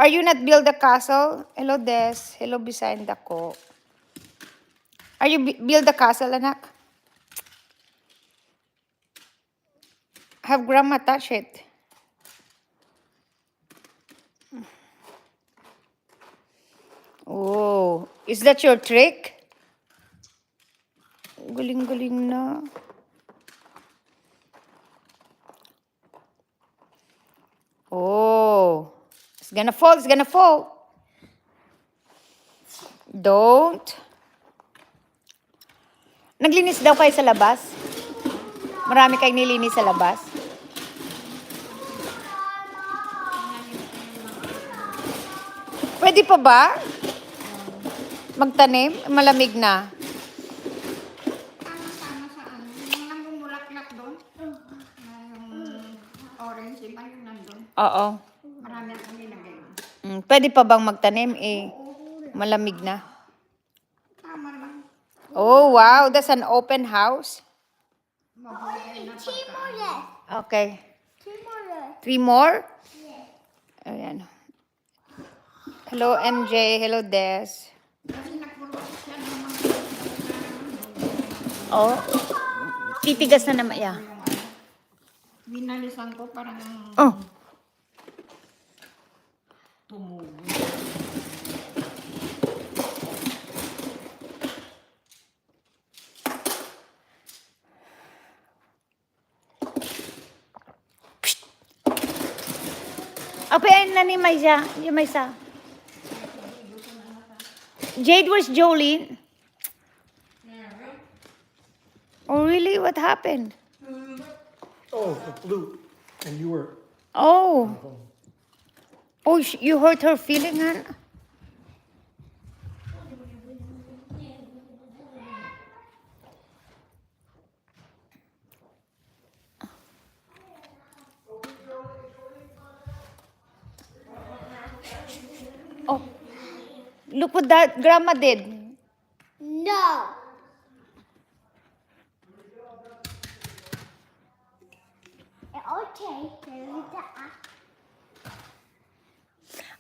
Are you not build a castle? Hello, Des. Hello, Bisayan Dako. Are you build a castle, anak? Have grandma touch it. Oh, is that your trick? Galing-galing na. Oh, it's gonna fall, it's gonna fall. Don't. Naglinis daw kayo sa labas? Marami kayong nilinis sa labas? Pwede pa ba? Magtanim? Malamig na. Sama sa ano? Yung namumulaklak doon. Yung orange, iba yung nandun. Oo. Marami akong nilagay doon. Pwede pa bang magtanim? Malamig na. Tama lang. Oh, wow. That's an open house. Mabuhay na Okay. 3 more. 3 more? Ayan. Hello, MJ. Hello, Des. Kasi nagpuro siya naman. Oh. Titigas na naman. Yeah. Binalisan ko parang Oh. tumubo. Apa yan na ni Maysa? Yung Maysa. Jade, where's Jolene? Oh, really? What happened? Oh, the flute. And you were. Oh. Oh, you hurt her feeling, huh? Oh, look what that grandma did. No. Okay.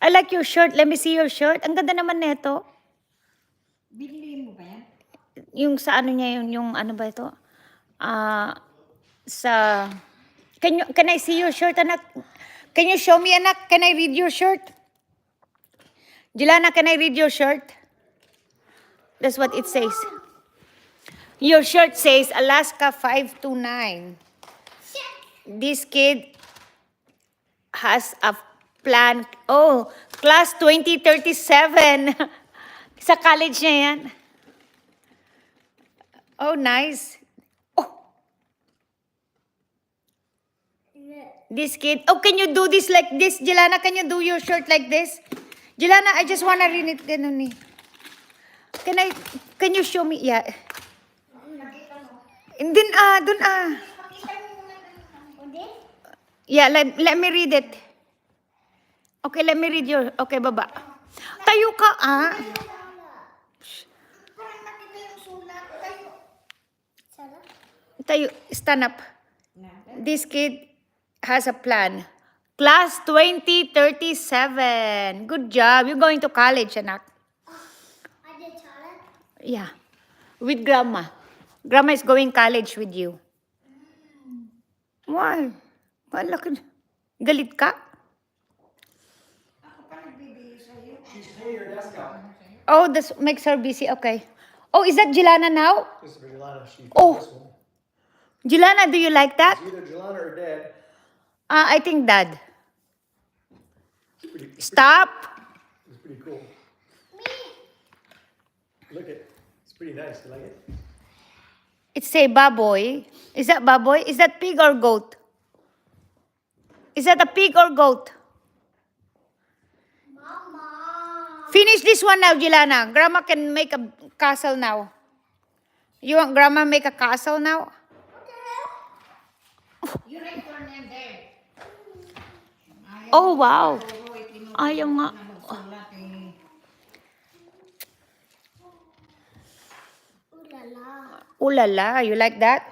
I like your shirt. Let me see your shirt. Ang ganda naman nito. Binili mo ba yan? Yung sa ano niya, yung ano ba ito? Sa... Can I see your shirt, anak? Can you show me, anak? Can I read your shirt? Jelana, can I read your shirt? That's what it says. Your shirt says Alaska 529. This kid has a plan. Oh, class 2037. Sa college niya yan. Oh, nice. Oh. This kid. Oh, can you do this like this? Jelana, can you do your shirt like this? Jelana, I just wanna read it. Ganun eh. Can you show me? Yeah. Dun Yeah, let me read it. Okay, let me read your... Okay, baba. Tayo ka, Parang nakita yung sulat. Tayo, stand up. This kid has a plan. Class 2037. Good job. You're going to college, anak. Yeah. With grandma. Grandma is going college with you. Why? Wala ka. Galit ka? Ako pa nagbibigay sa'yo. She's cleaning her desk out. Oh, this makes her busy. Okay. Oh, is that Jelana now? This is for Jelana. She Oh. this one. Jelana, do you like that? It's either Jelana or Dad. I think Dad. It's Stop. pretty cool. Look at it's pretty nice. You like it? It's say baboy. Is that baboy? Is that pig or goat? Is that a pig or goat? Mama. Finish this one now, Jelana. Grandma can make a castle now. You want Grandma make a castle now? You write your name there. Oh, wow. Ayaw nga. Sulat eh. Ooh la la. Ooh la la. You like that?